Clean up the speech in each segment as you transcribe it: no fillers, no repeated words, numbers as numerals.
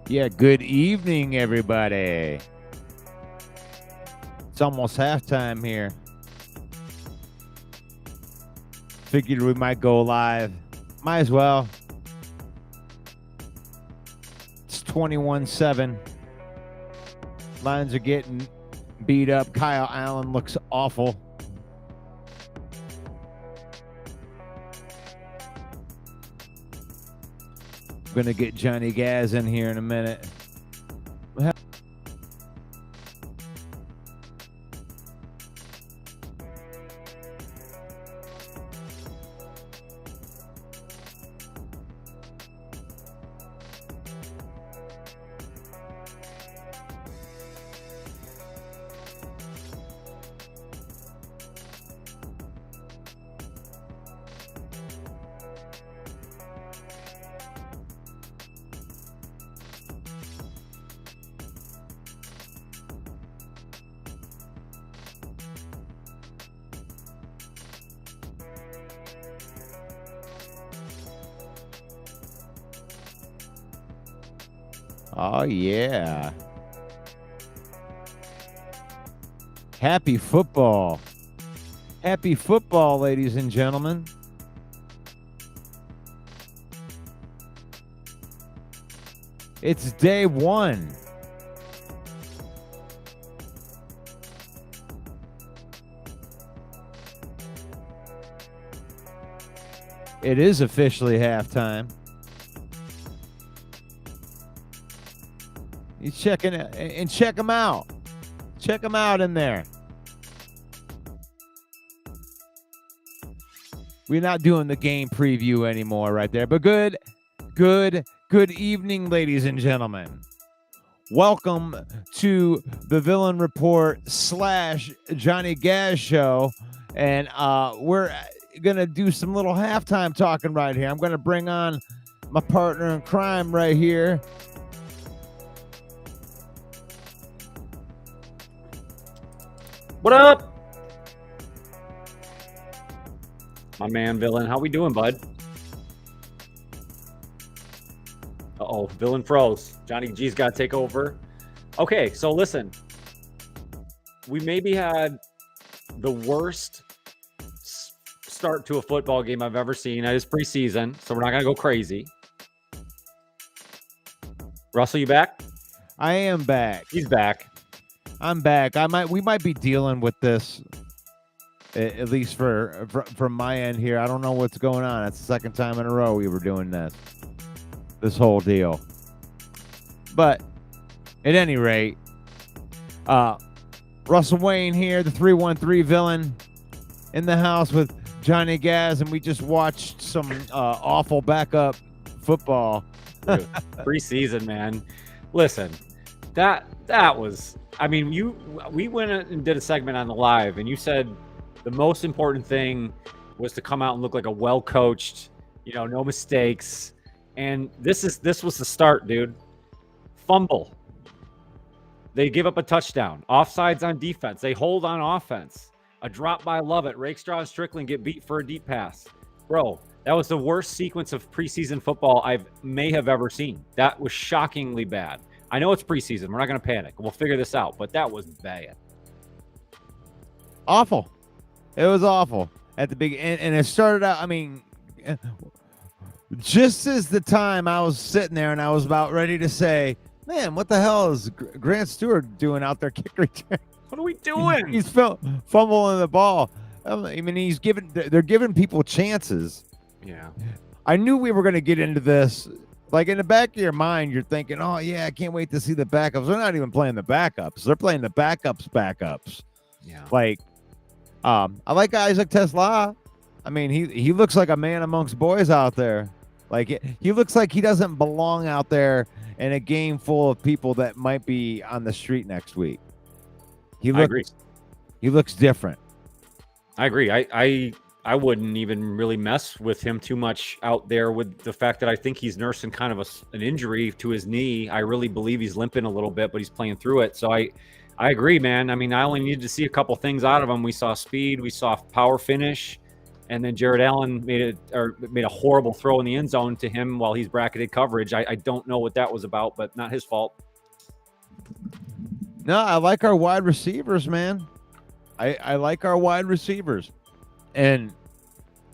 Yeah, good evening, everybody. It's almost halftime here. Figured we might go live. Might as well. It's 21-7. Lions are getting beat up. Kyle Allen looks awful. I'm going to get Johnny Gaz in here in a minute. Oh, yeah. Happy football. Happy football, ladies and gentlemen. It's day one. It is officially halftime. He's checking it and check him out. Check him out in there. We're not doing the game preview anymore right there, but good evening, ladies and gentlemen. Welcome to the Villain Report / Johnny Gaz show. And we're going to do some little halftime talking right here. I'm going to bring on my partner in crime right here. What up? My man, Villain. How we doing, bud? Uh-oh, Villain froze. Johnny G's got to take over. Okay, so listen. We maybe had the worst start to a football game I've ever seen. It is preseason, so we're not going to go crazy. Russell, you back? I am back. He's back. I'm back. We might be dealing with this, at least from my end here. I don't know what's going on. It's the second time in a row we were doing this whole deal. But at any rate, Russell Wayne here, the 313 Villain, in the house with Johnny Gaz, and we just watched some awful backup football. Dude, preseason, man. Listen, that was. I mean, we went and did a segment on the live, and you said the most important thing was to come out and look like a well-coached, no mistakes. And this was the start, dude. Fumble. They give up a touchdown. Offsides on defense. They hold on offense. A drop by Lovett. Rakestraw and Strickland get beat for a deep pass. Bro, that was the worst sequence of preseason football I may have ever seen. That was shockingly bad. I know it's preseason. We're not going to panic. We'll figure this out. But that was bad. Awful. It was awful at the beginning. And it started out, I mean, just as the time I was sitting there and I was about ready to say, man, what the hell is Grant Stewart doing out there kick return? What are we doing? He's fumbling the ball. I mean, they're giving people chances. Yeah. I knew we were going to get into this. Like, in the back of your mind, you're thinking, oh, yeah, I can't wait to see the backups. They're not even playing the backups. They're playing the backups. Yeah. Like, I like Isaac Tesla. I mean, he looks like a man amongst boys out there. Like, he looks like he doesn't belong out there in a game full of people that might be on the street next week. I agree. He looks different. I agree. I wouldn't even really mess with him too much out there with the fact that I think he's nursing kind of an injury to his knee. I really believe he's limping a little bit, but he's playing through it. So I agree, man. I mean, I only needed to see a couple things out of him. We saw speed. We saw power finish. and then Jared Allen made a horrible throw in the end zone to him while he's bracketed coverage. I don't know what that was about, but not his fault. No, I like our wide receivers, man. I like our wide receivers. And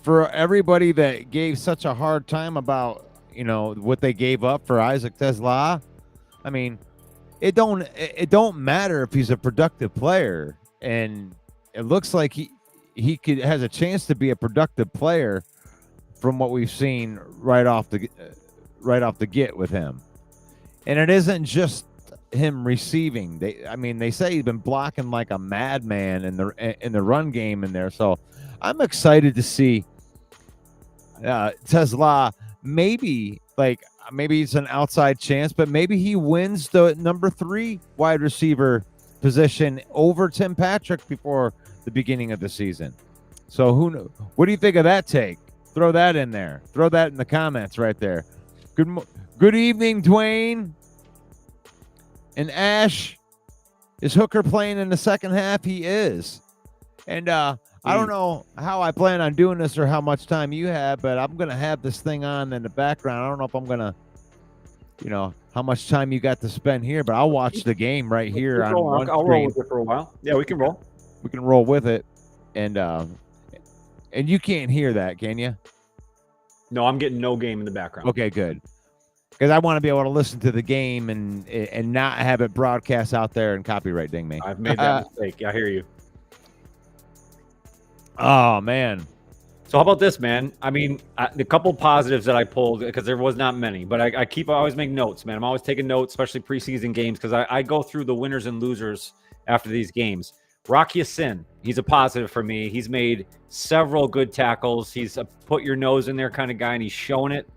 for everybody that gave such a hard time about, what they gave up for Isaac Tesla, I mean, it don't matter if he's a productive player, and it looks like he has a chance to be a productive player from what we've seen right off the get with him. And it isn't just him receiving. They say he's been blocking like a madman in the run game in there. So I'm excited to see Tesla. Maybe it's an outside chance, but maybe he wins the number 3 wide receiver position over Tim Patrick before the beginning of the season. So who knows? What do you think of that take? Throw that in there. Throw that in the comments right there. Good evening, Dwayne. And Ash, is Hooker playing in the second half? He is. And I don't know how I plan on doing this or how much time you have, but I'm going to have this thing on in the background. I don't know if I'm going to, how much time you got to spend here, but I'll watch the game right here on one I'll screen. roll with it for a while. Yeah, we can roll. We can roll with it. And you can't hear that, can you? No, I'm getting no game in the background. Okay, good. Because I want to be able to listen to the game and not have it broadcast out there and copyright ding me. I've made that mistake. I hear you. Oh, man. So how about this, man? I mean, the couple positives that I pulled, because there was not many, but I always make notes, man. I'm always taking notes, especially preseason games, because I go through the winners and losers after these games. Rocky Sin, he's a positive for me. He's made several good tackles. He's a put your nose in there kind of guy, and he's shown it.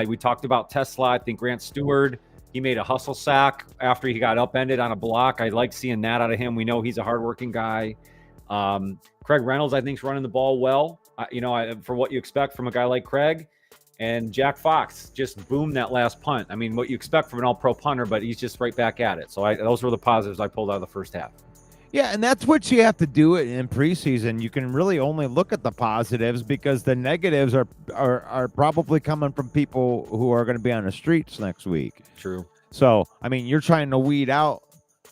We talked about Tesla. I think Grant Stewart, he made a hustle sack after he got upended on a block. I like seeing that out of him. We know he's a hardworking guy. Craig Reynolds, I think, is running the ball well, for what you expect from a guy like Craig. And Jack Fox just boomed that last punt. I mean, what you expect from an all-pro punter, but he's just right back at it. So those were the positives I pulled out of the first half. Yeah, and that's what you have to do it in preseason. You can really only look at the positives because the negatives are probably coming from people who are going to be on the streets next week. True. So, I mean, you're trying to weed out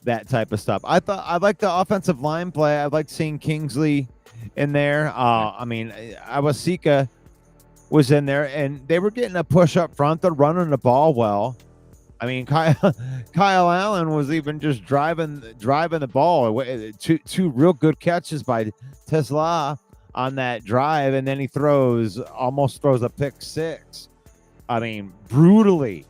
that type of stuff. I like the offensive line play. I like seeing Kingsley in there. Awasika was in there, and they were getting a push up front. They're running the ball well. I mean, Kyle Allen was even just driving the ball. Two real good catches by Tesla on that drive, and then he almost throws a pick 6. I mean, brutally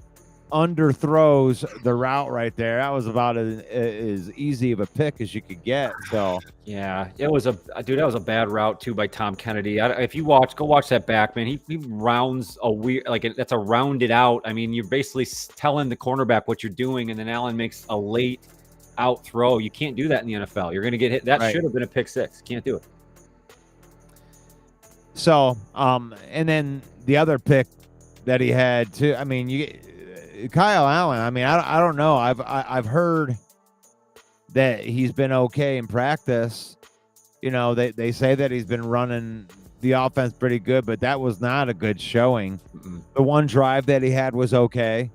underthrows the route right there. That was about as easy of a pick as you could get. So yeah, that was a bad route too by Tom Kennedy. If you go watch that back, man. He rounds a weird, that's a rounded out. I mean, you're basically telling the cornerback what you're doing, and then Allen makes a late out throw. You can't do that in the NFL. You're going to get hit. That right. Should have been a pick 6. Can't do it. So, and then the other pick that he had too. I mean, Kyle Allen, I mean, I don't know. I've heard that he's been okay in practice. They say that he's been running the offense pretty good, but that was not a good showing. Mm-mm. The one drive that he had was okay.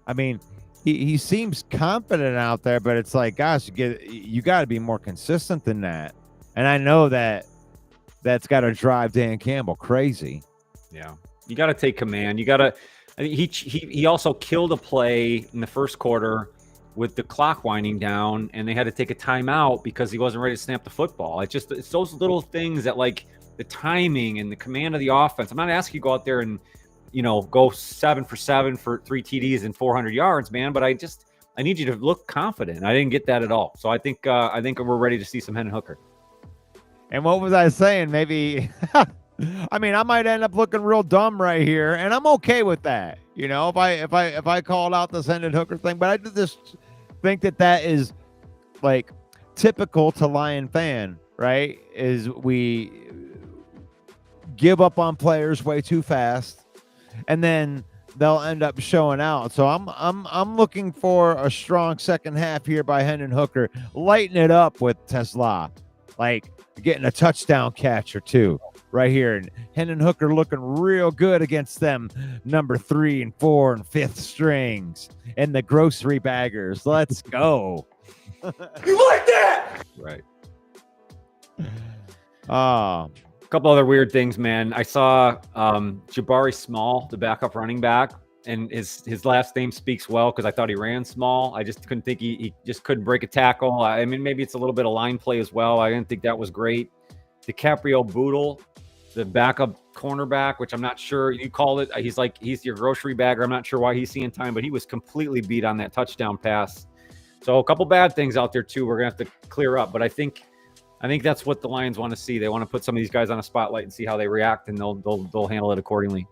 I mean, he seems confident out there, but it's like, gosh, you got to be more consistent than that. And I know that's got to drive Dan Campbell crazy. Yeah, you got to take command. You got to. I mean, he also killed a play in the first quarter with the clock winding down, and they had to take a timeout because he wasn't ready to snap the football. It's those little things that, like, the timing and the command of the offense. I'm not asking you to go out there and, go 7 for 7 for 3 TDs and 400 yards, man. But I need you to look confident. I didn't get that at all. So I think we're ready to see some Hendon Hooker. And what was I saying? Maybe. I mean, I might end up looking real dumb right here, and I'm okay with that. If I called out this Hendon Hooker thing, but I just think that is like typical to Lion fan, right? Is we give up on players way too fast, and then they'll end up showing out. So I'm looking for a strong second half here by Hendon Hooker, lighten it up with Tesla, like getting a touchdown catch or two. right here. And Hendon Hooker looking real good against them number 3 and 4 and 5th strings and the grocery baggers. Let's go. You like that? Right. A couple other weird things, man. I saw Jabari Small, the backup running back, and his last name speaks well because I thought he ran small. I just couldn't think he just couldn't break a tackle. I mean, maybe it's a little bit of line play as well. I didn't think that was great. DiCaprio Boodle, the backup cornerback, which I'm not sure you called it. He's your grocery bagger. I'm not sure why he's seeing time, but he was completely beat on that touchdown pass. So a couple bad things out there too. We're gonna have to clear up, but I think that's what the Lions want to see. They want to put some of these guys on a spotlight and see how they react, and they'll handle it accordingly.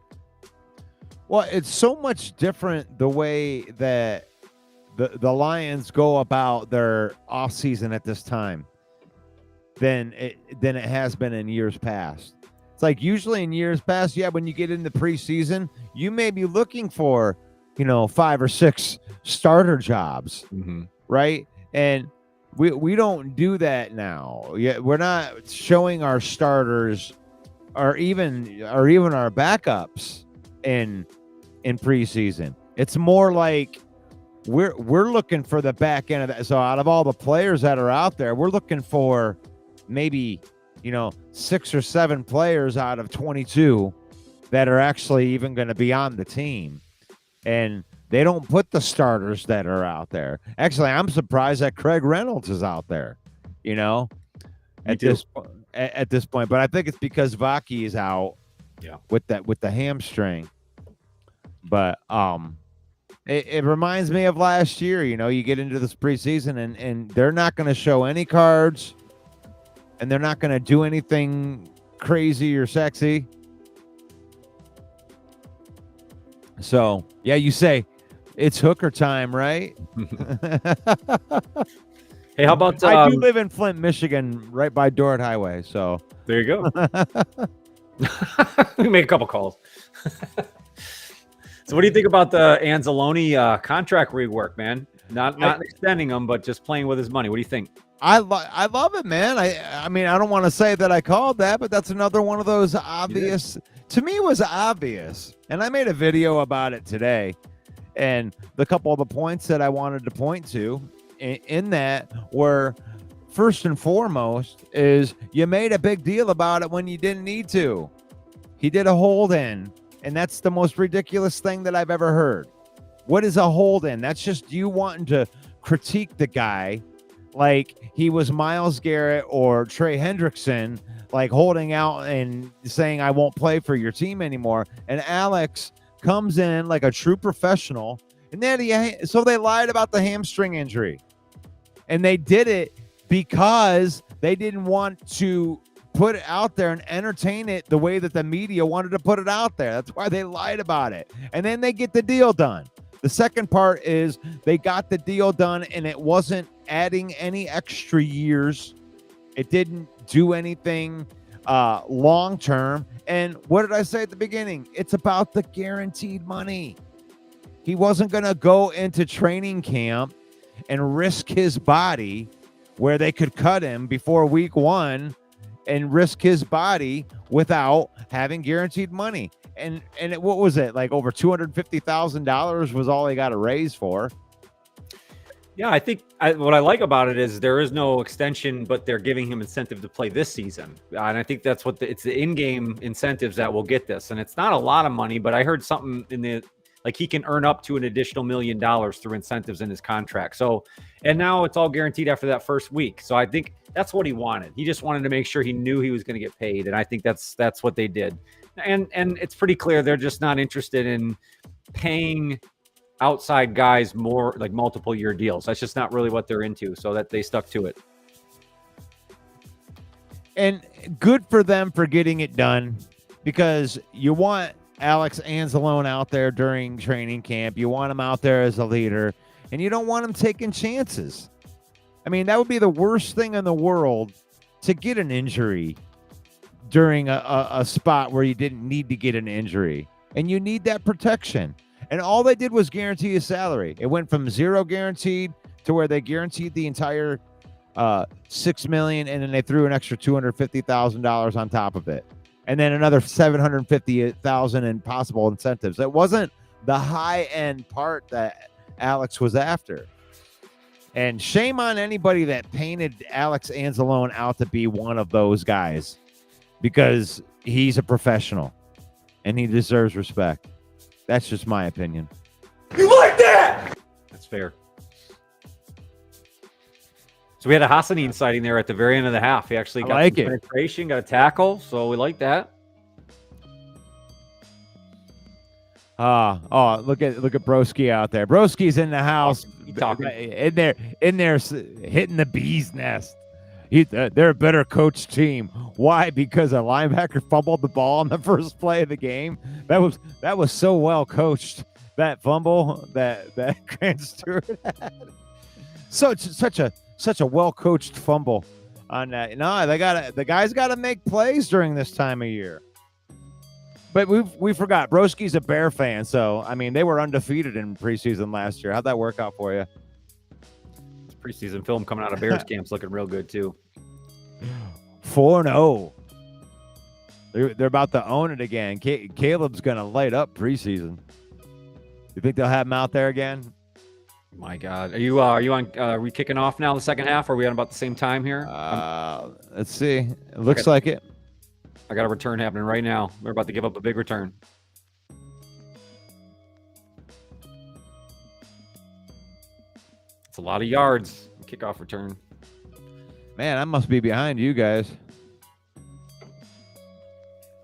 Well, it's so much different the way that the Lions go about their offseason at this time than it has been in years past. It's like usually in years past, when you get into preseason, you may be looking for, 5 or 6 starter jobs, right? And we don't do that now. We're not showing our starters or even our backups in preseason. It's more like we're looking for the back end of that. So out of all the players that are out there, we're looking for maybe 6 or 7 players out of 22 that are actually even going to be on the team. And they don't put the starters that are out there. Actually, I'm surprised that Craig Reynolds is out there, at this point. But I think it's because Vaki is out with the hamstring. But it reminds me of last year. You get into this preseason and they're not going to show any cards, and they're not going to do anything crazy or sexy. So, you say it's Hooker time, right? Hey, how about... I do live in Flint, Michigan, right by Dorrit Highway, so... There you go. We make a couple calls. So what do you think about the Anzalone contract rework, man? Not extending him, but just playing with his money. What do you think? I love it, man. I mean, I don't want to say that I called that, but that's another one of those obvious... To me, it was obvious. And I made a video about it today. And the couple of the points that I wanted to point to in that were, first and foremost, is you made a big deal about it when you didn't need to. He did a hold in, and that's the most ridiculous thing that I've ever heard. What is a hold in? That's just you wanting to critique the guy like he was Myles Garrett or Trey Hendrickson, like holding out and saying, I won't play for your team anymore. And Alex comes in like a true professional. And then so they lied about the hamstring injury. And they did it because they didn't want to put it out there and entertain it the way that the media wanted to put it out there. That's why they lied about it. And then they get the deal done. The second part is they got the deal done, and it wasn't adding any extra years. It didn't do anything long term. And what did I say at the beginning? It's about the guaranteed money. He wasn't going to go into training camp and risk his body where they could cut him before week 1 and risk his body without having guaranteed money. And what was it? Like over $250,000 was all he got a raise for. Yeah, I think what I like about it is there is no extension, but they're giving him incentive to play this season. And I think that's it's the in-game incentives that will get this. And it's not a lot of money, but I heard something like he can earn up to an additional $1 million through incentives in his contract. So, and now it's all guaranteed after that first week. So I think that's what he wanted. He just wanted to make sure he knew he was going to get paid. And I think that's what they did. And it's pretty clear they're just not interested in paying outside guys more like multiple year deals. That's just not really what they're into. So that they stuck to it. And good for them for getting it done, because you want Alex Anzalone out there during training camp. You want him out there as a leader, and you don't want him taking chances. I mean, that would be the worst thing in the world, to get an injury during a spot where you didn't need to get an injury, and you need that protection. And all they did was guarantee his salary. It went from 0 guaranteed to where they guaranteed the entire $6 million, and then they threw an extra $250,000 on top of it. and then another 750,000 in possible incentives. It wasn't the high end part that Alex was after. And shame on anybody that painted Alex Anzalone out to be one of those guys, because he's a professional and he deserves respect. That's just my opinion. You like that? That's fair. So we had a Hassanin sighting there at the very end of the half. He actually got some penetration, got a tackle, so we like that. Look at Broski out there. Broski's in the house, in there hitting the bee's nest. They're a better coached team. Why? Because a linebacker fumbled the ball on the first play of the game. That was so well coached. That fumble that Grant Stewart had. Such a well coached fumble on that. No, the guys got to make plays during this time of year. But we forgot Broski's a Bear fan, so I mean they were undefeated in preseason last year. How'd that work out for you? This preseason film coming out of Bears camp's looking real good too. 4-0. They're about to own it again. Caleb's gonna light up preseason. You think they'll have him out there again? My God, are you on? Are we kicking off now? The second half? Are we on about the same time here? Let's see. It looks like it. I got a return happening right now. We're about to give up a big return. It's a lot of yards. Kickoff return. Man, I must be behind you guys.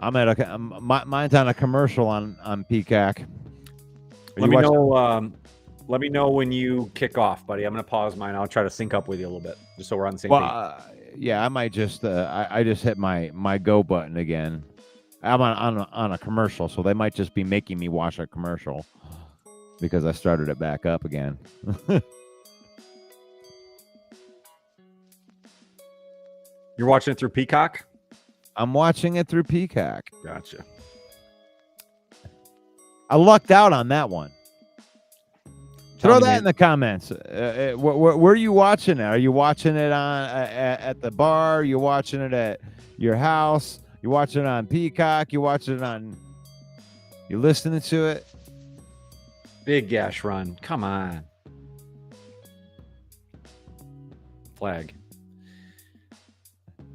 Mine's on a commercial on Peacock. Let me know. Let me know when you kick off, buddy. I'm gonna pause mine. I'll try to sync up with you a little bit, just so we're on the same page. Yeah, I might just I just hit my go button again. I'm on a commercial, so they might just be making me watch a commercial because I started it back up again. You're watching it through Peacock? I'm watching it through Peacock. Gotcha. I lucked out on that one. Throw that in the comments. Where are you watching it? Are you watching it on at the bar? Are you watching it at your house? You watching it on Peacock? You watching it on? You listening to it? Big gash run. Come on. Flag.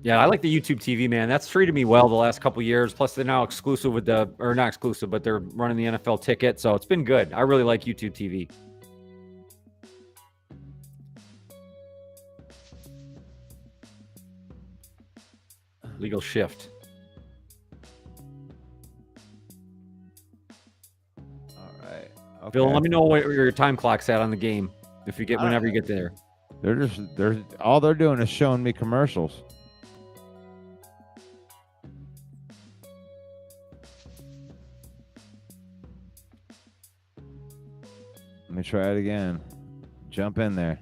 Yeah, I like the YouTube TV, man. That's treated me well the last couple years. Plus, they're now exclusive with or not exclusive, but they're running the NFL ticket, so it's been good. I really like YouTube TV. Legal shift. All right. Okay. Bill, let me know where your time clock's at on the game whenever you get there. They're all they're doing is showing me commercials. Let me try it again. Jump in there.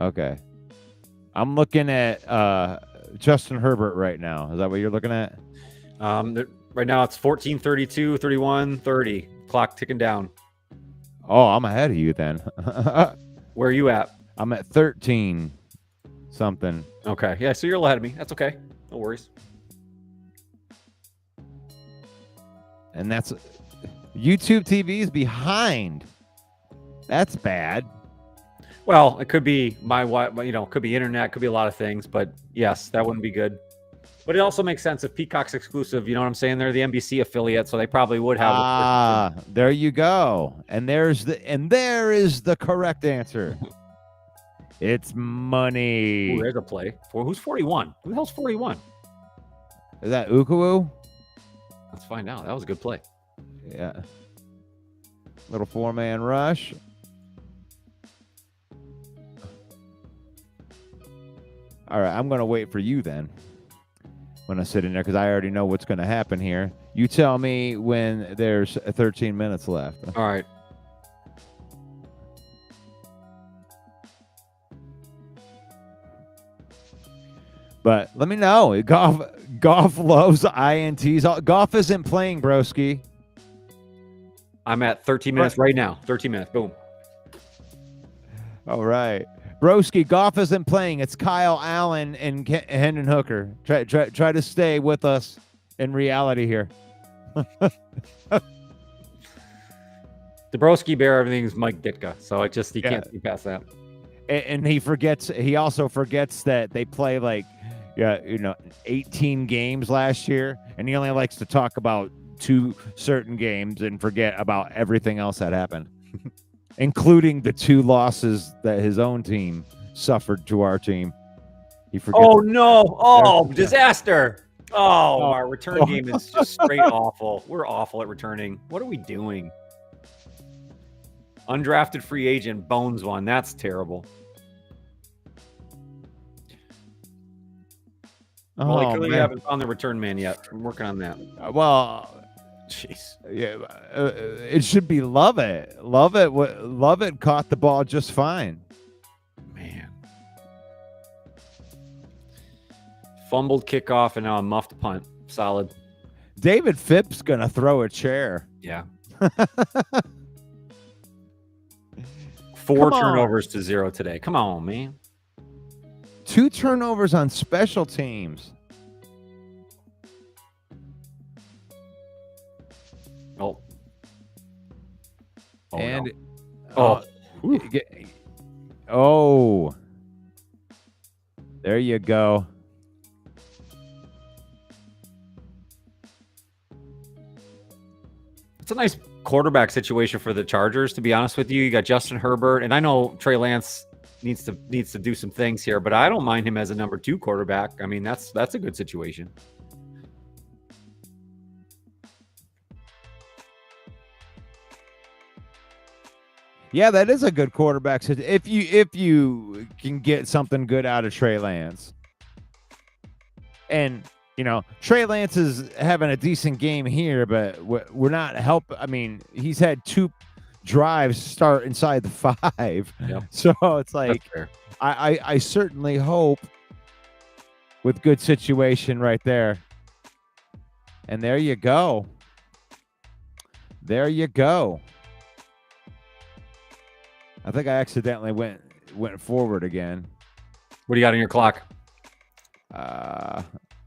Okay. I'm looking at Justin Herbert right now. Is that what you're looking at? Right now it's 14, 32, 31, 30. Clock ticking down. Oh, I'm ahead of you then. Where are you at? I'm at 13 something. Okay. Yeah, so you're ahead of me. That's okay. No worries. And that's YouTube TV is behind. That's bad. Well, it could be it could be internet, could be a lot of things, but yes, that wouldn't be good. But it also makes sense if Peacock's exclusive, you know what I'm saying? They're the NBC affiliate, so they probably would have there you go. And there is the correct answer. It's money. Ooh, there's a play. Who's 41? Who the hell's 41? Is that Ukuwu? Let's find out. That was a good play. Yeah. Little 4-man rush. All right, I'm going to wait for you then when I sit in there because I already know what's going to happen here. You tell me when there's 13 minutes left. All right. But let me know. Goff loves INTs. Goff isn't playing, broski. I'm at 13 minutes right now. 13 minutes. Boom. All right. Broski, Goff isn't playing. It's Kyle Allen and Hendon Hooker. Try to stay with us in reality here. Dabrowski Bear, everything's Mike Ditka, so it just he can't see past that. And he also forgets that they play like 18 games last year, and he only likes to talk about 2 certain games and forget about everything else that happened, including the 2 losses that his own team suffered to our team. He forgets. Oh no! Oh, disaster! Oh, our return game is just straight awful. We're awful at returning. What are we doing? Undrafted free agent bones one. That's terrible. Well, I clearly haven't found the return man yet. I'm working on that. Jeez. Yeah, it should be Lovett. Lovett caught the ball just fine. Man. Fumbled kickoff and now a muffed punt. Solid. David Phipps gonna throw a chair. Yeah. 4 turnovers to 0 today. Come on, man. 2 turnovers on special teams. Oh. And there you go. It's a nice quarterback situation for the Chargers, to be honest with you. You got Justin Herbert, and I know Trey Lance needs to do some things here, but I don't mind him as a number 2 quarterback. I mean, that's a good situation. Yeah, that is a good quarterback if you can get something good out of Trey Lance. And Trey Lance is having a decent game here, but we're not I mean, he's had 2 drives start inside the 5. Yep. So it's like I certainly hope with good situation right there. And there you go. There you go. I think I accidentally went forward again. What do you got on your clock?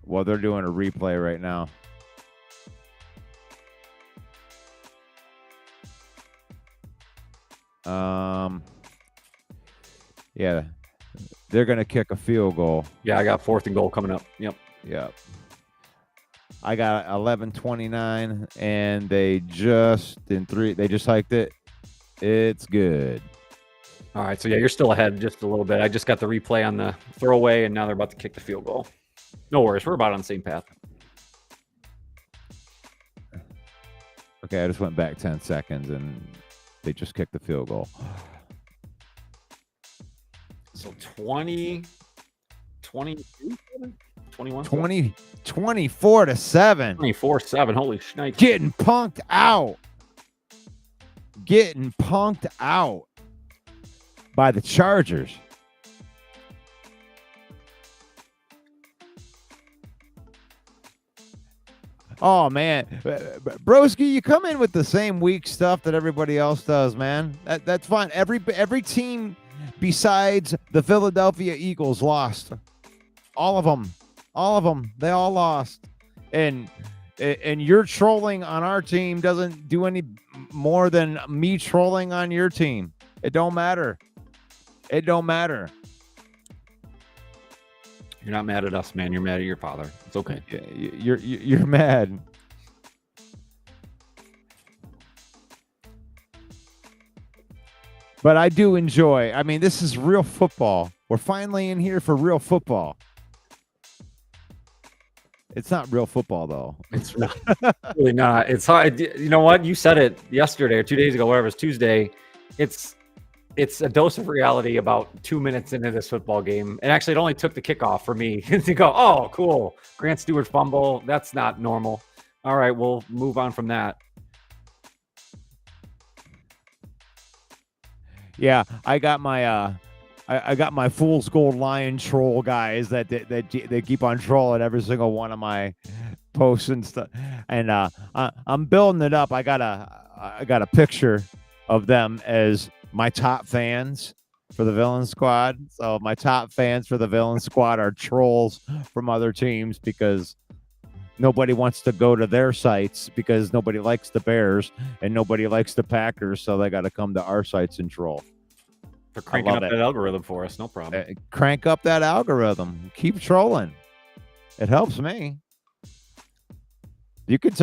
Well, they're doing a replay right now. Yeah, they're gonna kick a field goal. Yeah, I got 4th and goal coming up. Yep. I got 11:29, and they just hiked it. It's good. All right, so yeah, you're still ahead just a little bit. I just got the replay on the throwaway, and now they're about to kick the field goal. No worries, we're about on the same path. Okay, I just went back 10 seconds, and they just kicked the field goal. So 20, 22, 21? 24-7. 24-7, holy shnikes. Getting punked out by the Chargers. Oh man, Broski, you come in with the same weak stuff that everybody else does, man. That's fine. Every team besides the Philadelphia Eagles lost. All of them. They all lost. And your trolling on our team doesn't do any more than me trolling on your team. It don't matter. You're not mad at us, man. You're mad at your father. It's okay. You're mad. But I do enjoy. I mean, this is real football. We're finally in here for real football. It's not real football, though. It's not. Really not. It's hard. You know what? You said it yesterday or 2 days ago, whatever. It's Tuesday. It's a dose of reality about 2 minutes into this football game. And actually, it only took the kickoff for me to go, oh, cool. Grant Stewart fumble. That's not normal. All right, we'll move on from that. Yeah, I got my Fool's Gold Lion troll guys that keep on trolling every single one of my posts and stuff. And I'm building it up. I got a picture of them as my top fans, for the villain squad. So my top fans for the villain squad are trolls from other teams because nobody wants to go to their sites because nobody likes the Bears and nobody likes the Packers. So they got to come to our sites and troll. For cranking up that algorithm for us, no problem. Crank up that algorithm. Keep trolling. It helps me. You could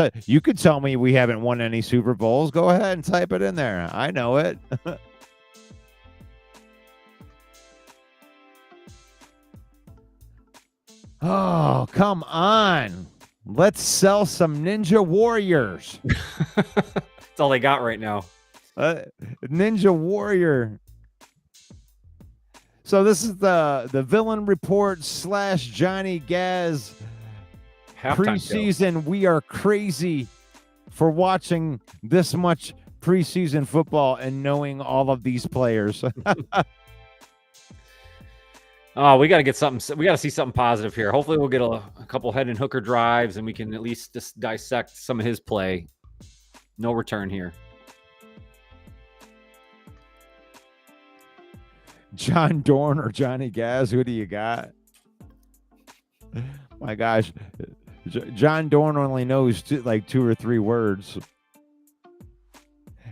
tell me we haven't won any Super Bowls. Go ahead and type it in there. I know it. Oh, come on. Let's sell some Ninja Warriors. That's all they got right now. Ninja Warrior. So this is the Villain Report / Johnny Gaz preseason. Show. We are crazy for watching this much preseason football and knowing all of these players. Oh, we got to get something. We got to see something positive here. Hopefully we'll get a couple head and hooker drives and we can at least just dissect some of his play. No return here. John Dorn or Johnny Gaz, who do you got? My gosh, John Dorn only knows like 2 or 3 words.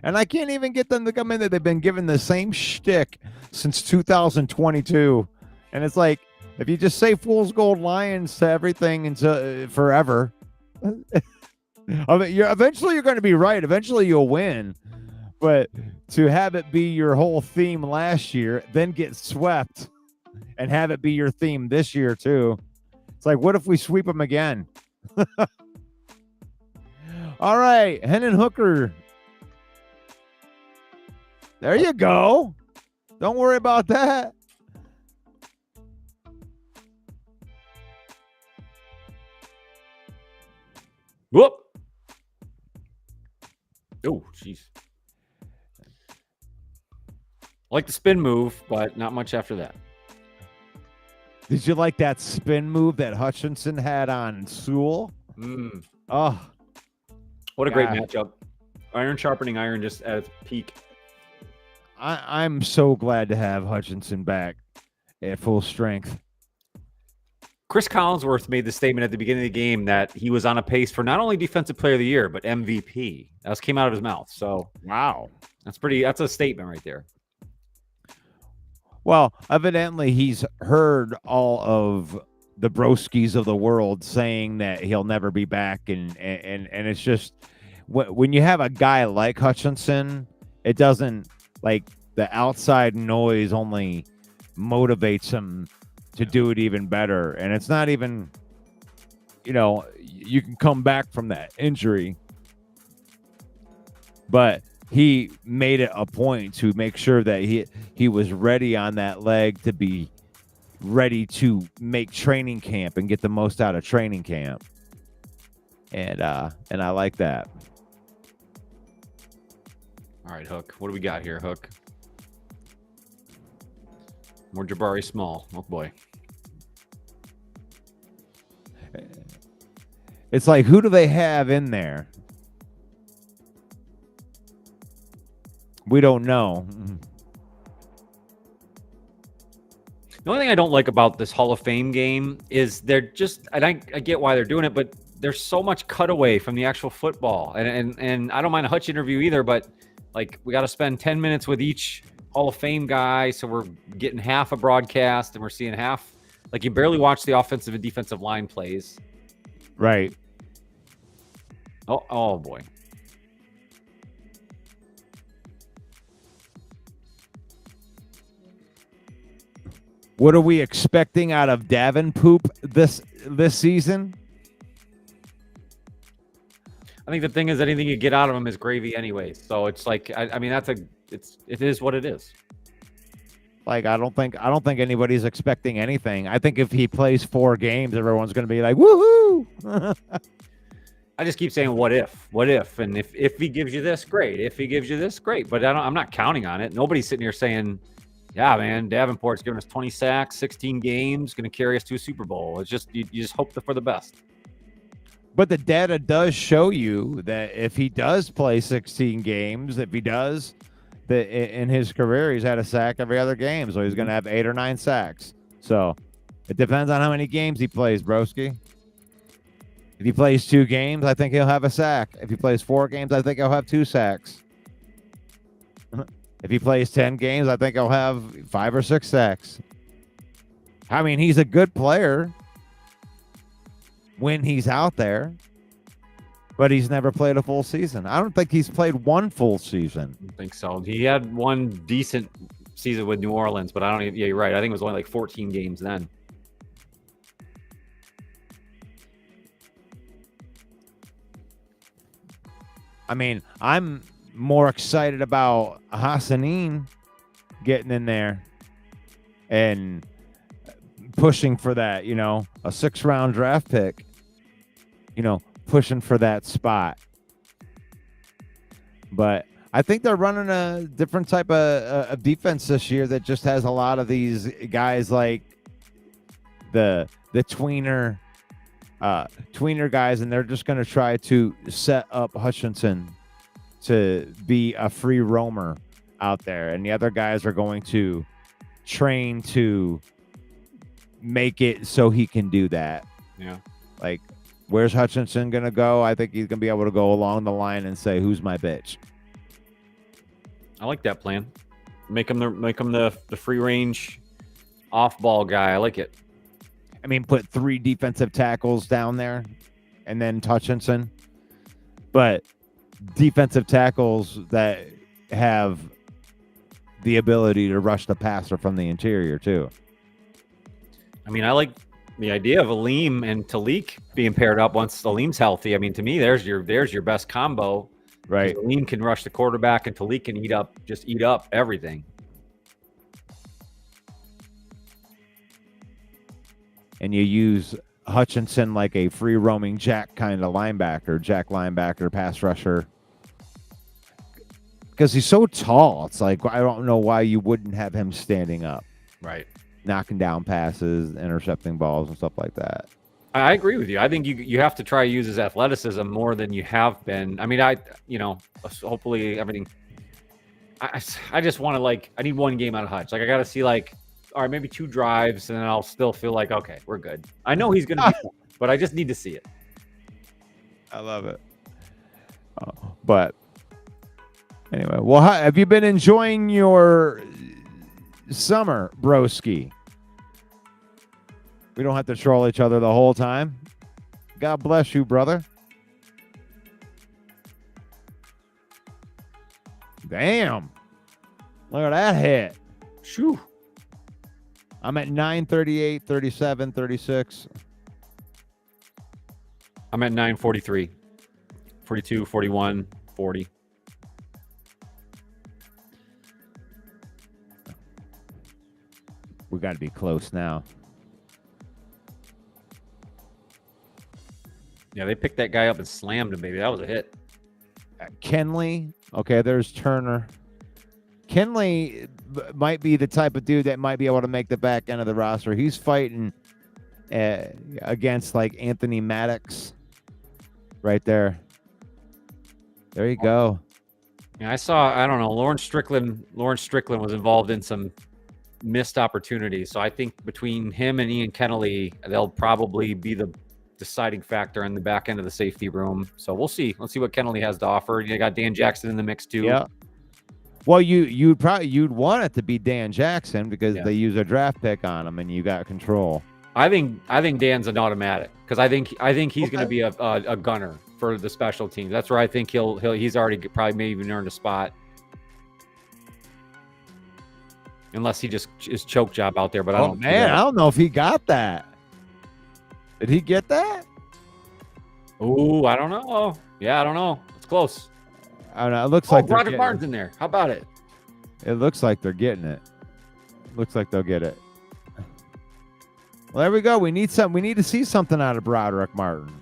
And I can't even get them to come in there. They've been given the same shtick since 2022. And it's like, if you just say Fool's Gold Lions to everything until forever, eventually you're going to be right. Eventually you'll win. But to have it be your whole theme last year, then get swept and have it be your theme this year too. It's like, what if we sweep them again? All right, Hendon Hooker. There you go. Don't worry about that. Whoop. Oh, jeez. Like the spin move, but not much after that. Did you like that spin move that Hutchinson had on Sewell? Oh, what a great matchup. Iron sharpening iron just at its peak. I'm so glad to have Hutchinson back at full strength. Chris Collinsworth made the statement at the beginning of the game that he was on a pace for not only Defensive Player of the Year, but MVP. That came out of his mouth. So, wow. That's a statement right there. Well, evidently he's heard all of the broskies of the world saying that he'll never be back. And it's just, when you have a guy like Hutchinson, it doesn't, like, the outside noise only motivates him to do it even better. And it's not even, you can come back from that injury. But he made it a point to make sure that he was ready on that leg to be ready to make training camp and get the most out of training camp. And I like that. All right, Hook. What do we got here, Hook? More Jabari Small. Oh, boy. It's like, who do they have in there? We don't know. The only thing I don't like about this Hall of Fame game is they're just, and I get why they're doing it, but there's so much cutaway from the actual football. And I don't mind a Hutch interview either, but like, we got to spend 10 minutes with each Hall of Fame guy. So we're getting half a broadcast and we're seeing half, like, you barely watch the offensive and defensive line plays. Right. Oh boy. What are we expecting out of Davenpoop this season? I think the thing is, anything you get out of him is gravy anyway. So it's like, I mean, it is what it is. Like, I don't think anybody's expecting anything. I think if he plays 4 games, everyone's going to be like, woohoo! I just keep saying, what if, and if he gives you this, great. If he gives you this, great. But I'm not counting on it. Nobody's sitting here saying, yeah, man, Davenport's giving us 20 sacks, 16 games, going to carry us to a Super Bowl. It's just, you just hope for the best. But the data does show you that if he does play 16 games, if he does, in his career, he's had a sack every other game, so he's going to have 8 or 9 sacks. So it depends on how many games he plays, broski. If he plays 2 games, I think he'll have a sack. If he plays 4 games, I think he'll have 2 sacks. If he plays 10 games, I think he'll have 5 or 6 sacks. I mean, he's a good player when he's out there, but he's never played a full season. I don't think he's played 1 full season. I don't think so. He had 1 decent season with New Orleans, but I don't even, yeah, you're right. I think it was only like 14 games then. I mean, I'm more excited about Hassanin getting in there and pushing for that, you know, a 6th-round draft pick, you know, pushing for that spot. But I think they're running a different type of defense this year that just has a lot of these guys like the tweener guys, and they're just going to try to set up Hutchinson to be a free roamer out there, and the other guys are going to train to make it so he can do that. Yeah. Like, where's Hutchinson going to go? I think he's going to be able to go along the line and say, who's my bitch? I like that plan. Make him the free range off ball guy. I like it. I mean, put 3 defensive tackles down there and then Hutchinson. But defensive tackles that have the ability to rush the passer from the interior too. I mean, I like the idea of Aleem and Talik being paired up once Aleem's healthy. I mean, to me, there's your best combo. Right. Aleem can rush the quarterback and Talik can eat up everything. And you use Hutchinson like a free roaming jack kind of linebacker, pass rusher. Because he's so tall. It's like, I don't know why you wouldn't have him standing up. Right. Knocking down passes, intercepting balls, and stuff like that. I agree with you. I think you have to try to use his athleticism more than you have been. I mean, hopefully everything. I just want to I need 1 game out of Hutch. Like, I got to see all right, maybe 2 drives, and then I'll still feel like, okay, we're good. I know he's going to be, but I just need to see it. I love it. But anyway, well, have you been enjoying your summer, broski? We don't have to troll each other the whole time. God bless you, brother. Damn. Look at that hit. Shoo. I'm at 938, 37, 36. I'm at 943, 42, 41, 40. We got to be close now. Yeah, they picked that guy up and slammed him, baby. That was a hit. Kenley. Okay, there's Turner. Kenley might be the type of dude that might be able to make the back end of the roster. He's fighting against like Anthony Maddox right there. There you go. Yeah, I don't know, Lawrence Strickland was involved in some missed opportunities. So I think between him and Ian Kennelly, they'll probably be the deciding factor in the back end of the safety room. So we'll see. Let's see what Kennelly has to offer. You got Dan Jackson in the mix too. Yeah. Well, you'd want it to be Dan Jackson because they use a draft pick on him, and you got control. I think Dan's an automatic because I think he's going to be a gunner for the special teams. That's where I think he's already probably maybe even earned a spot, unless he just is choke job out there. But I don't know if he got that. Did he get that? Oh, I don't know. Yeah, I don't know. It's close. I don't know. It looks like Broderick Barnes in there. How about it? It looks like they're getting it. Looks like they'll get it. Well, there we go. We need to see something out of Broderick Martin.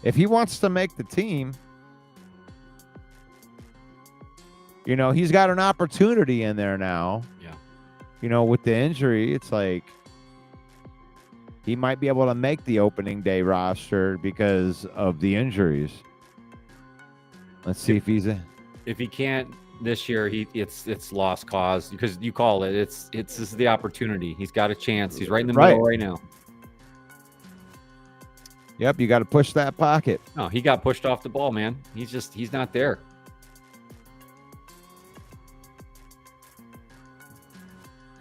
If he wants to make the team, he's got an opportunity in there now. Yeah. With the injury, it's like he might be able to make the opening day roster because of the injuries. Let's see if he can't this year, it's lost cause because you call it. This is the opportunity. He's got a chance. He's right in the middle right now. Yep, you got to push that pocket. No, he got pushed off the ball, man. He's not there.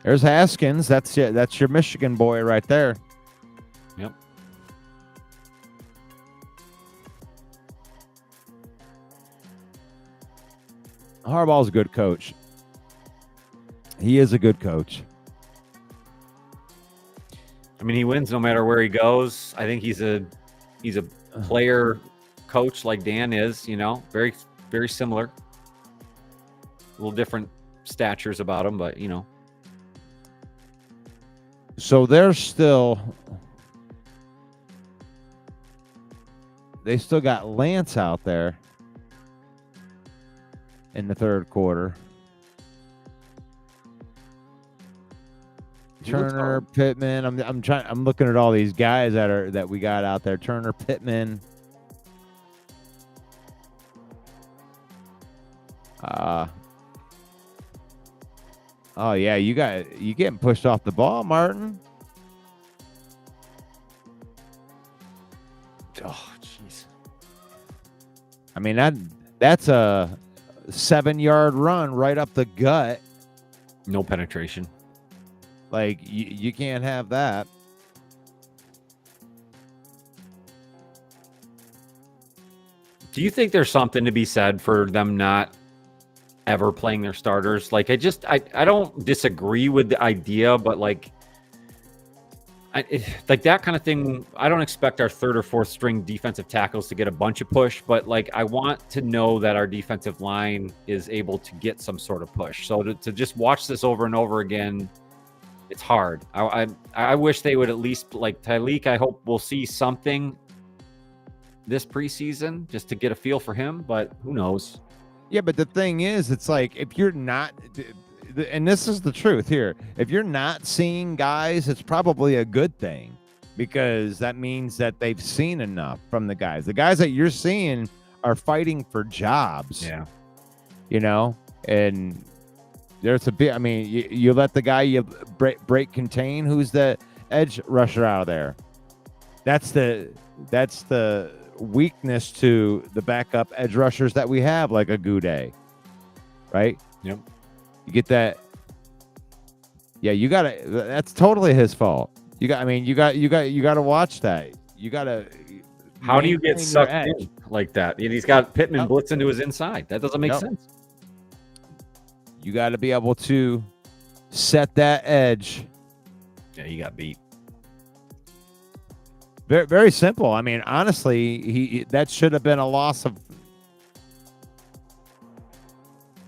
There's Haskins. That's your Michigan boy right there. Yep. Harbaugh's a good coach. He is a good coach. I mean, he wins no matter where he goes. I think he's a player coach like Dan is, very, very similar. A little different statures about him, but So they still got Lance out there in the third quarter. Turner, Pittman. I'm looking at all these guys that we got out there. Turner, Pittman. Oh yeah, you getting pushed off the ball, Martin. Oh jeez. I mean that's a 7-yard run right up the gut. No penetration. Like you can't have that. Do you think there's something to be said for them not ever playing their starters? Like I don't disagree with the idea, but like that kind of thing. I don't expect our third or fourth string defensive tackles to get a bunch of push, but like I want to know that our defensive line is able to get some sort of push. So to just watch this over and over again, it's hard. I wish they would at least, like Tyleek, I hope we'll see something this preseason just to get a feel for him, but who knows? Yeah, but the thing is, it's like if you're not, and this is the truth here, if you're not seeing guys, it's probably a good thing because that means that they've seen enough from the guys. The guys that you're seeing are fighting for jobs. Yeah. And there's a bit, I mean, you let the guy you break contain, who's the edge rusher out of there. That's the weakness to the backup edge rushers that we have, like a Goudet, right? Yep. You get that. Yeah, that's totally his fault. You got to watch that. You got to. How do you get sucked in like that? He's got Pittman blitzing to his inside. That doesn't make sense. You got to be able to set that edge. Yeah, you got beat. Very, very simple. I mean, honestly, that should have been a loss of.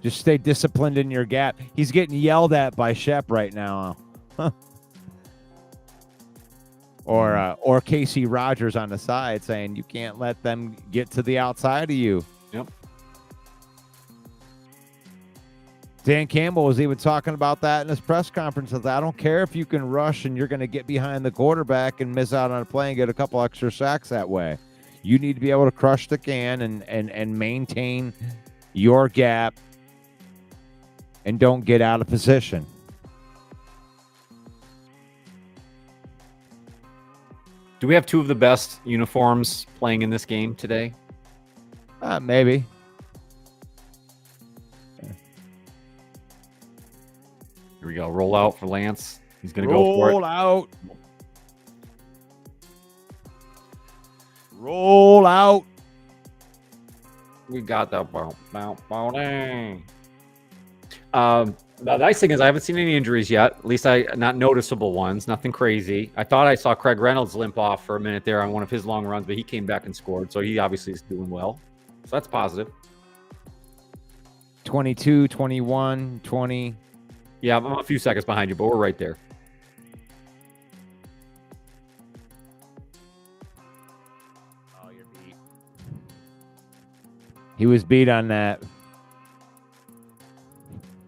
Just stay disciplined in your gap. He's getting yelled at by Shep right now. Or Casey Rogers on the side saying you can't let them get to the outside of you. Yep. Dan Campbell was even talking about that in his press conference. I don't care if you can rush and you're going to get behind the quarterback and miss out on a play and get a couple extra sacks that way. You need to be able to crush the can and maintain your gap and don't get out of position. Do we have two of the best uniforms playing in this game today? Maybe. Here we go. Roll out for Lance. He's going to go for it. Roll out. Roll out. We got that. The nice thing is I haven't seen any injuries yet. At least not noticeable ones. Nothing crazy. I thought I saw Craig Reynolds limp off for a minute there on one of his long runs, but he came back and scored. So he obviously is doing well. So that's positive. 22, 21, 20. Yeah, I'm a few seconds behind you, but we're right there. Oh, you're beat. He was beat on that.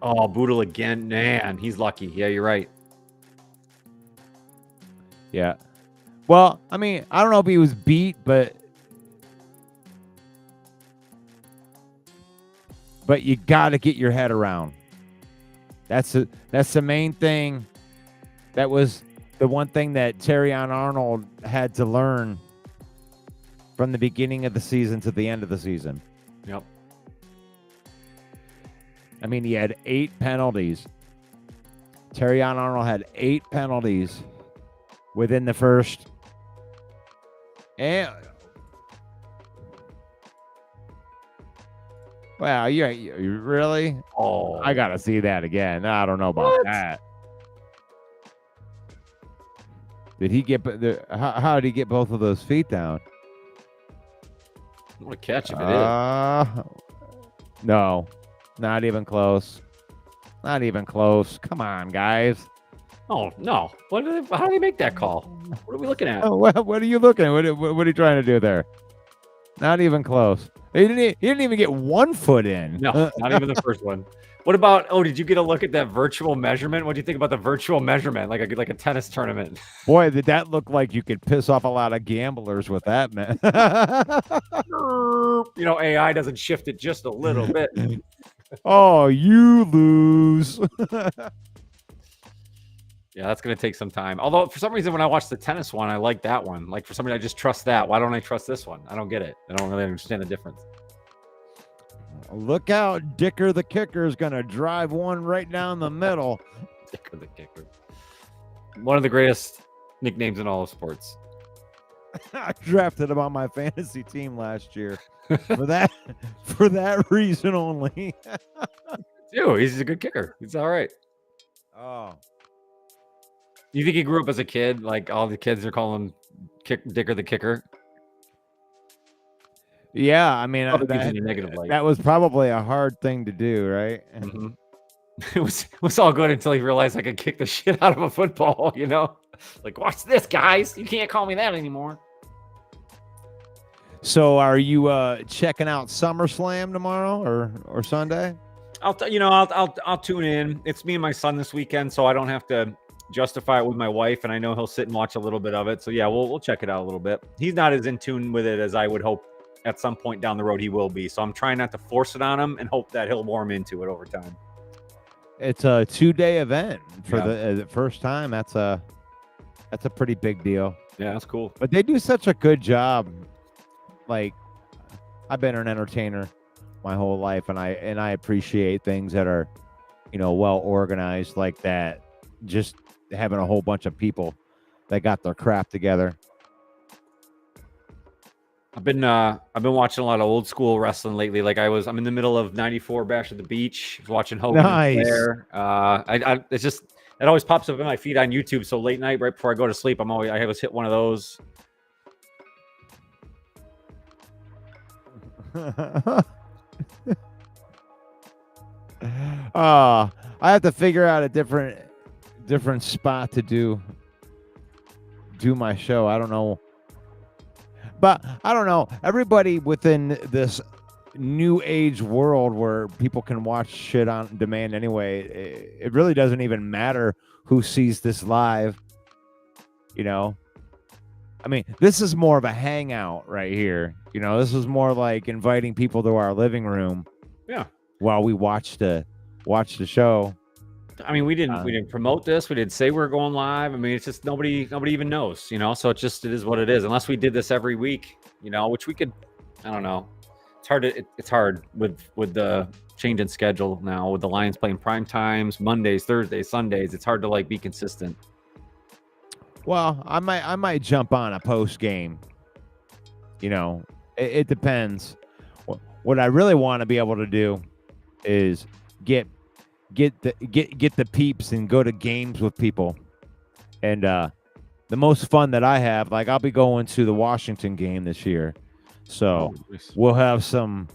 Oh, Boodle again. Man, he's lucky. Yeah, you're right. Yeah. Well, I mean, I don't know if he was beat, but but you got to get your head around. That's the main thing. That was the one thing that Terrion Arnold had to learn from the beginning of the season to the end of the season. Yep. I mean, he had 8 penalties. Terrion Arnold had 8 penalties within the first. And wow, you really? Oh, I gotta see that again. I don't know about that. Did he get how did he get both of those feet down? what a catch if it is. No, not even close. Not even close. Come on, guys. Oh no! How do they make that call? What are we looking at? Oh, what are you looking at? What are you trying to do there? Not even close. He didn't even get 1 foot in. No, not even the first one. What about? Oh, did you get a look at that virtual measurement? What do you think about the virtual measurement, like a tennis tournament? Boy, did that look like you could piss off a lot of gamblers with that, man. You know, AI doesn't shift it just a little bit. Oh, you lose. Yeah, that's going to take some time. Although, for some reason, when I watched the tennis one, I like that one. Like, for some reason, I just trust that. Why don't I trust this one? I don't get it. I don't really understand the difference. Look out. Dicker the kicker is going to drive one right down the middle. Dicker the kicker. One of the greatest nicknames in all of sports. I drafted him on my fantasy team last year for that reason only. Dude, he's a good kicker. He's all right. Oh. You think he grew up as a kid? Like, all the kids are calling him Dicker the kicker? Yeah, I mean, negative light. that was probably a hard thing to do, right? Mm-hmm. It was all good until he realized I could kick the shit out of a football, you know? Like, watch this, guys. You can't call me that anymore. So, are you checking out SummerSlam tomorrow or Sunday? I'll tune in. It's me and my son this weekend, so I don't have to justify it with my wife, and I know he'll sit and watch a little bit of it. So yeah, we'll check it out a little bit. He's not as in tune with it as I would hope at some point down the road he will be. So I'm trying not to force it on him and hope that he'll warm into it over time. It's a 2-day event for the first time. That's a pretty big deal. Yeah, that's cool. But they do such a good job. Like, I've been an entertainer my whole life, and I appreciate things that are, well organized like that. Just having a whole bunch of people that got their crap together. I've been watching a lot of old school wrestling lately. Like I'm in the middle of '94 Bash at the Beach, watching Hogan. Nice. There. It's just it always pops up in my feed on YouTube. So late night, right before I go to sleep, I always hit one of those. I have to figure out a different spot to do my show. I don't know. But I don't know. Everybody within this new age world where people can watch shit on demand anyway, it really doesn't even matter who sees this live. I mean, this is more of a hangout right here. This is more like inviting people to our living room. Yeah. While we watch the show. I mean, we didn't promote this. We didn't say we were going live. I mean, it's just nobody even knows, so it is what it is. Unless we did this every week, which we could, I don't know. It's hard with the change in schedule now, with the Lions playing prime times, Mondays, Thursdays, Sundays. It's hard to be consistent. Well, I might jump on a post game. It depends. What I really want to be able to do is get the peeps and go to games with people. And the most fun that I have, like, I'll be going to the Washington game this year. So nice. we'll have some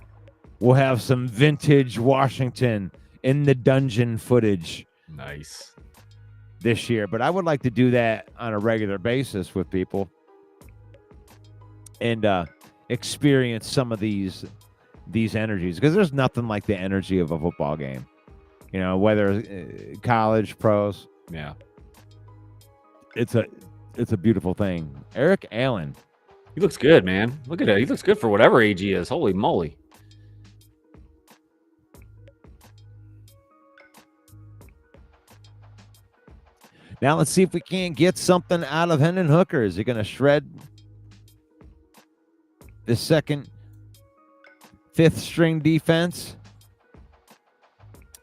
vintage Washington in the dungeon footage. Nice. This year, but I would like to do that on a regular basis with people and experience some of these energies, because there's nothing like the energy of a football game. Whether college, pros. Yeah. It's a beautiful thing. Eric Allen. He looks good, man. Look at it. He looks good for whatever age he is. Holy moly. Now let's see if we can't get something out of Hendon Hooker. Is he going to shred the second, fifth string defense?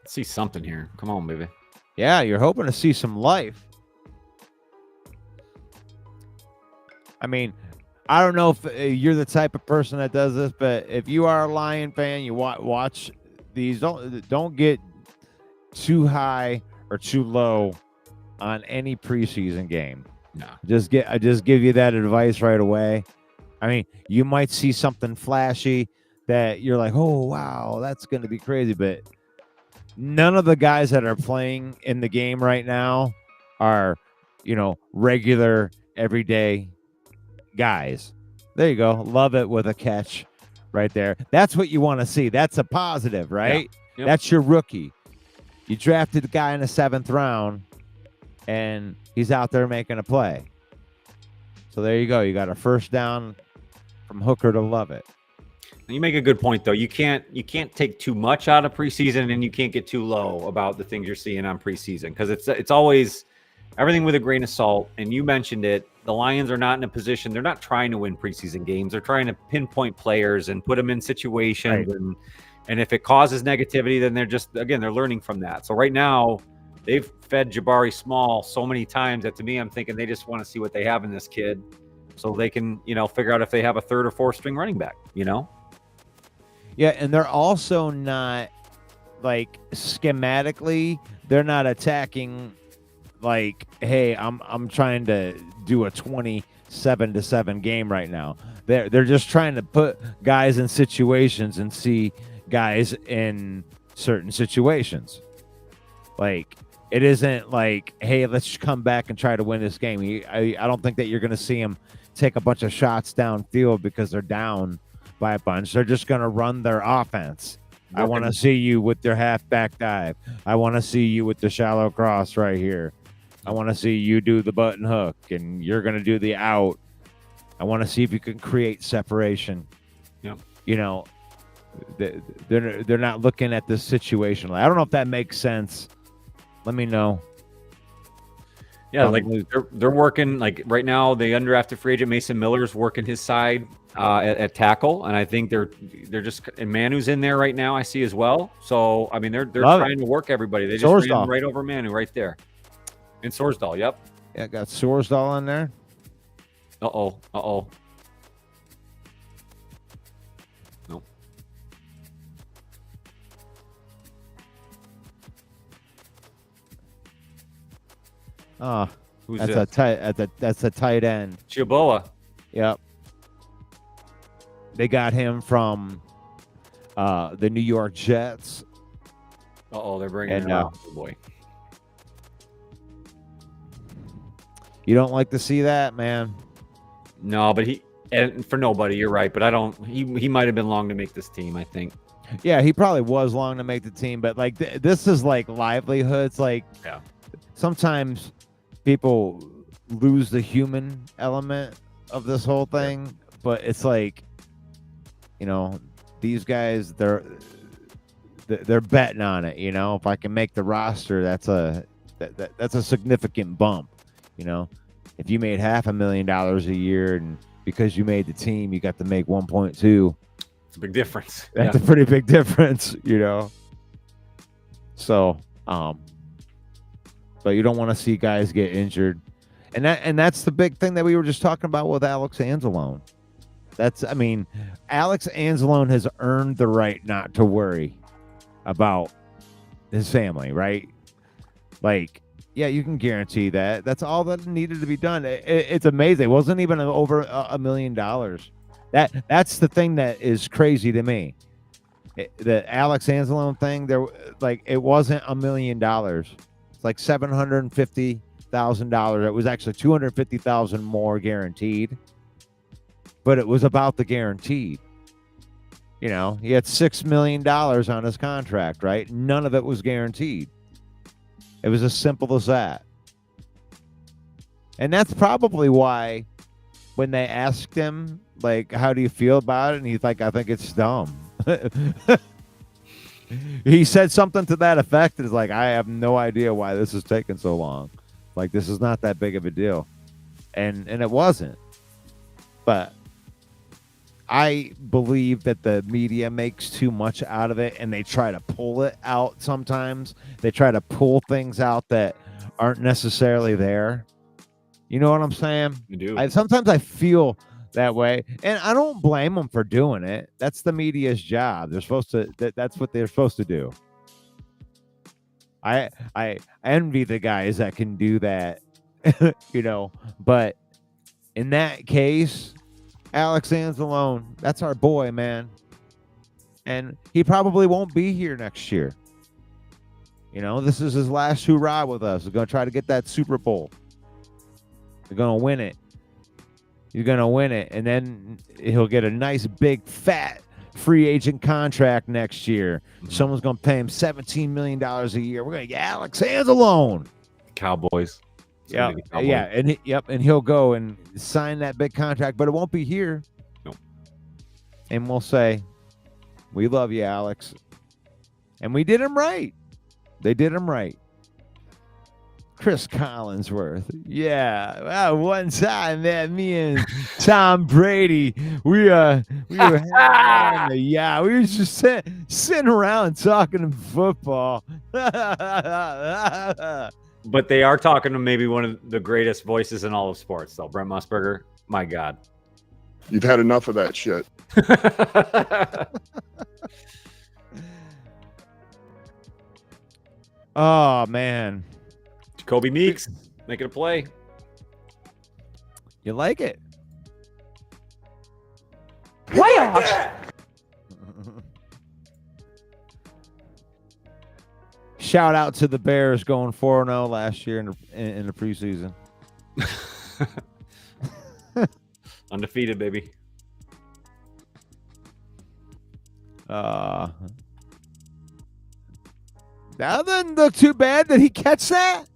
Let's see something here. Come on, baby. Yeah, you're hoping to see some life. I mean, I don't know if you're the type of person that does this, but if you are a Lion fan, you watch these. Don't get too high or too low on any preseason game. No. I just give you that advice right away. I mean, you might see something flashy that you're like, oh wow, that's going to be crazy, but none of the guys that are playing in the game right now are, regular everyday guys. There you go. Love it with a catch right there. That's what you want to see. That's a positive, right? Yeah. Yep. That's your rookie. You drafted the guy in the 7th round, and he's out there making a play. So there you go. You got a first down from Hooker to love it. You make a good point, though. You can't take too much out of preseason, and you can't get too low about the things you're seeing on preseason, because it's always everything with a grain of salt. And you mentioned it. The Lions are not in a position. They're not trying to win preseason games. They're trying to pinpoint players and put them in situations. Right. And if it causes negativity, then they're learning from that. So right now, they've fed Jabari Small so many times that to me, I'm thinking they just want to see what they have in this kid, so they can figure out if they have a 3rd or 4th string running back. Yeah, and they're also not like schematically. They're not attacking like, hey, I'm trying to do a 27-7 game right now. They're just trying to put guys in situations and see guys in certain situations. Like, it isn't like, hey, let's come back and try to win this game. I don't think that you're going to see them take a bunch of shots downfield because they're down by a bunch. They're just going to run their offense. I want to see you with your halfback dive. I want to see you with the shallow cross right here. I want to see you do the button hook, and you're going to do the out. I want to see if you can create separation. Yep. They're not looking at this situation. I don't know if that makes sense. Let me know. Yeah, like they're working, like right now, the undrafted free agent Mason Miller's working his side at tackle, and I think they're just, and Manu's in there right now, I see as well. So I mean, they're trying to work everybody. They just ran right over Manu right there. And Sorsdahl, yep. Yeah, got Sorsdahl in there. Uh-oh. Nope. Who's that's a tight end. Chiaboa. Yep. They got him from the New York Jets. Uh-oh, they're bringing him out. Oh boy. You don't like to see that, man. No, but for nobody, you're right. But he might have been long to make this team, I think. Yeah, he probably was long to make the team, but like this is like livelihoods. Like, yeah, sometimes people lose the human element of this whole thing, but it's like, these guys, they're betting on it. If I can make the roster, that's a significant bump. If you made $500,000 a year, and because you made the team, you got to make 1.2. It's a big difference. That's a pretty big difference, So, but you don't want to see guys get injured, and that's the big thing that we were just talking about with Alex Anzalone. Alex Anzalone has earned the right not to worry about his family, right? Like, yeah, you can guarantee that. That's all that needed to be done. It's amazing. It wasn't even over $1 million. That's the thing that is crazy to me. The Alex Anzalone thing, it wasn't $1 million. It's like $750,000. It was actually $250,000 more guaranteed, but it was about the guaranteed. He had $6 million on his contract, right? None of it was guaranteed. It was as simple as that. And that's probably why when they asked him, like, how do you feel about it? And he's like, I think it's dumb. He said something to that effect. It's like, I have no idea why this is taking so long. Like, this is not that big of a deal. And it wasn't. But I believe that the media makes too much out of it, and they try to pull it out sometimes. They try to pull things out that aren't necessarily there. You know what I'm saying? You do. Sometimes I feel that way, and I don't blame them for doing it. That's the media's job. They're supposed to. That's what they're supposed to do. I envy the guys that can do that, But in that case, Alex Anzalone, that's our boy, man, and he probably won't be here next year. This is his last hurrah with us. We're gonna try to get that Super Bowl. They're gonna win it. You're gonna win it, and then he'll get a nice big fat free agent contract next year. Someone's gonna pay him $17 million a year. We're gonna get Alex Anzalone. Cowboys. Yeah, and he'll go and sign that big contract, but it won't be here. Nope. And we'll say, "We love you, Alex," and we did him right. They did him right. Chris Collinsworth. Yeah. Well, one time, man, me and Tom Brady, we were we were just sitting around talking football. But they are talking to maybe one of the greatest voices in all of sports, though. Brent Musburger. My God. You've had enough of that shit. Oh, man. Jacoby Meeks making a play. You like it? Playoffs. Shout out to the Bears going 4-0 last year in the preseason. Undefeated, baby. That doesn't look too bad. Did he catch that?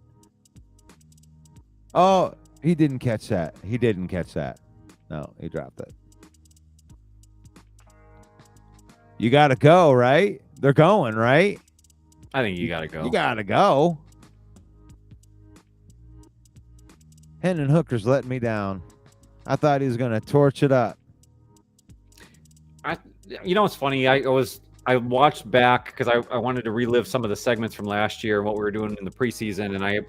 Oh, he didn't catch that. He didn't catch that. No, he dropped it. You got to go, right? They're going, right? I think you got to go. You got to go. Hendon Hooker's letting me down. I thought he was going to torch it up. It's funny. I watched back because I wanted to relive some of the segments from last year and what we were doing in the preseason. And I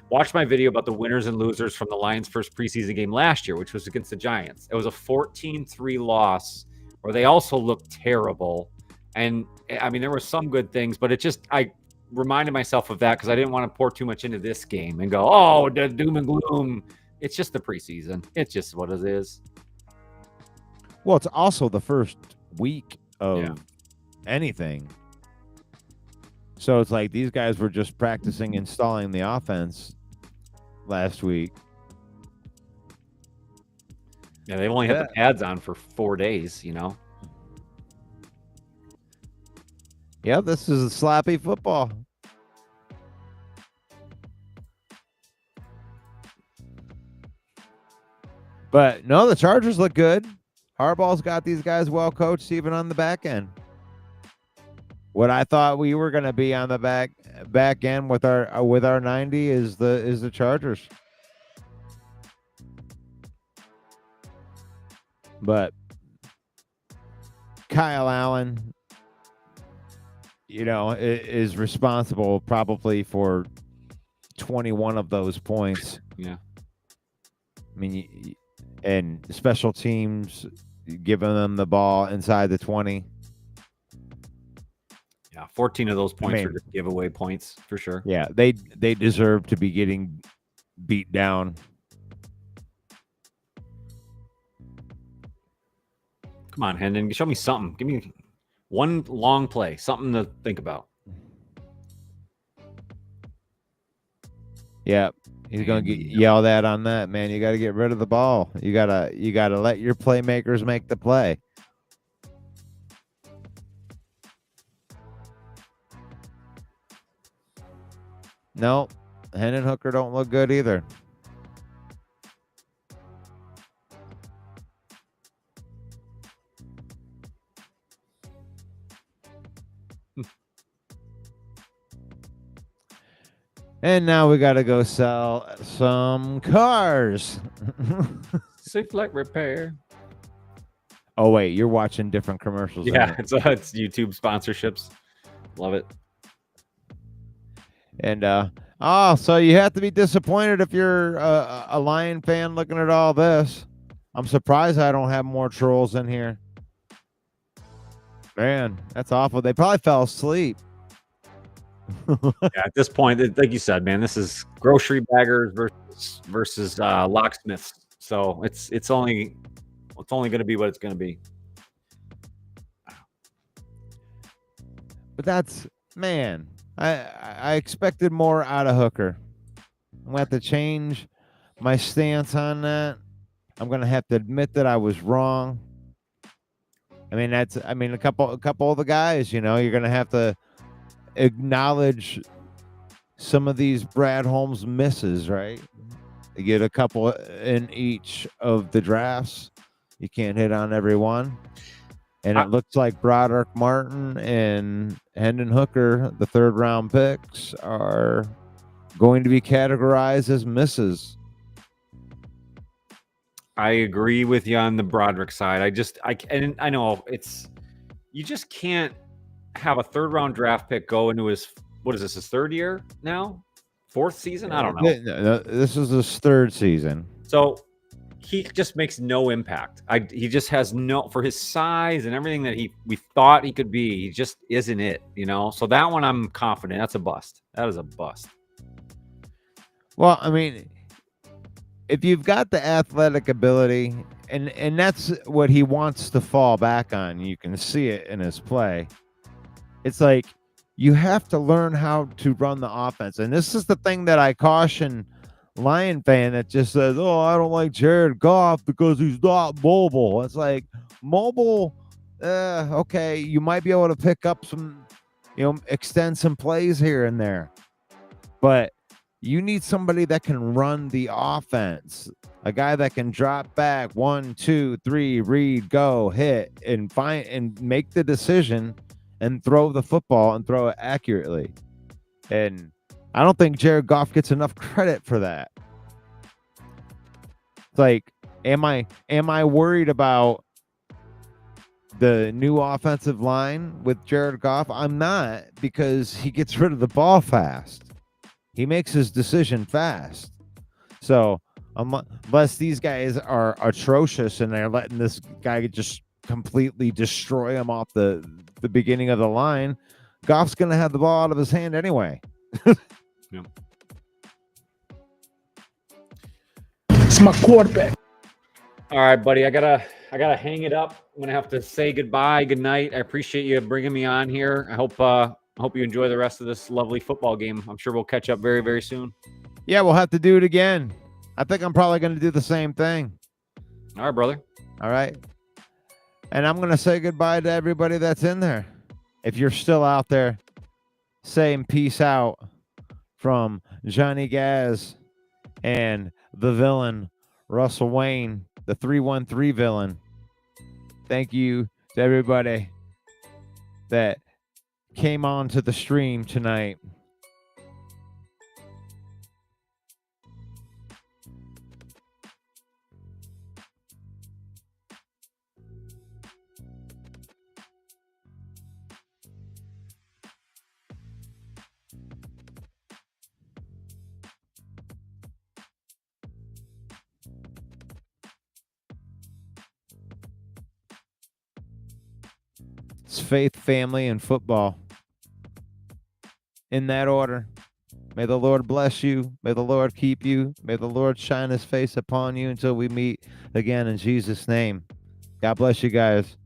watched my video about the winners and losers from the Lions' first preseason game last year, which was against the Giants. It was a 14-3 loss where they also looked terrible. And I mean, there were some good things, but I reminded myself of that because I didn't want to pour too much into this game and go, oh, the doom and gloom. It's just the preseason. It's just what it is. Well, it's also the first week of anything. So it's like these guys were just practicing installing the offense last week. Yeah, they've only had the pads on for 4 days, Yeah, this is a sloppy football. But no, the Chargers look good. Harbaugh's got these guys well coached, even on the back end. What I thought we were going to be on the back end with our 90 is the Chargers. But Kyle Allen, is responsible probably for 21 of those points. Yeah. I mean, and special teams giving them the ball inside the 20. Yeah, 14 of those points are just giveaway points for sure. Yeah, they deserve to be getting beat down. Come on, Hendon, show me something. Give me one long play, something to think about. Yeah, he's going to get yelled at on that, man. You got to get rid of the ball. You got to let your playmakers make the play. No, Hendon Hooker don't look good either. And now we got to go sell some cars. Safe Flight Repair. Oh, wait, you're watching different commercials. Yeah, it's YouTube sponsorships. Love it. And, so you have to be disappointed if you're a Lion fan looking at all this. I'm surprised I don't have more trolls in here. Man, that's awful. They probably fell asleep. Yeah, at this point, like you said, man, this is grocery baggers versus locksmiths. So it's only going to be what it's going to be. But that's, man, I expected more out of Hooker. I'm going to have to change my stance on that. I'm going to have to admit that I was wrong. I mean, a couple of the guys, you're going to have to acknowledge some of these Brad Holmes misses, right? You get a couple in each of the drafts. You can't hit on every one. And it looks like Broderick Martin and Hendon Hooker, the 3rd round picks, are going to be categorized as misses. I agree with you on the Broderick side. I know you just can't have a 3rd round draft pick go into his 3rd year now? 4th season? I don't know. No, this is his 3rd season. So he just makes no impact. He just has for his size and everything that we thought he could be, he just isn't it, So that one I'm confident. That's a bust. That is a bust. Well, I mean, if you've got the athletic ability, and that's what he wants to fall back on, you can see it in his play. It's like you have to learn how to run the offense. And this is the thing that I caution Lion fan that just says, oh, I don't like Jared Goff because he's not mobile. It's like, mobile, okay, you might be able to pick up some, extend some plays here and there. But you need somebody that can run the offense, a guy that can drop back 1, 2, 3, read, go, hit, and find and make the decision and throw the football and throw it accurately. And I don't think Jared Goff gets enough credit for that. It's like, am I worried about the new offensive line with Jared Goff? I'm not, because he gets rid of the ball fast. He makes his decision fast. So unless these guys are atrocious and they're letting this guy just completely destroy him off the beginning of the line, Goff's going to have the ball out of his hand anyway. Yeah. It's my quarterback. All right, buddy. I gotta hang it up. I'm gonna have to say goodbye, good night. I appreciate you bringing me on here. I hope you enjoy the rest of this lovely football game. I'm sure we'll catch up very, very soon. Yeah, we'll have to do it again. I think I'm probably going to do the same thing. All right, brother. All right. And I'm going to say goodbye to everybody that's in there. If you're still out there, saying peace out from Johnny Gaz and the villain, Russell Wayne, the 313 villain. Thank you to everybody that came on to the stream tonight. It's faith, family, and football. In that order. May the Lord bless you. May the Lord keep you. May the Lord shine his face upon you until we meet again in Jesus' name. God bless you guys.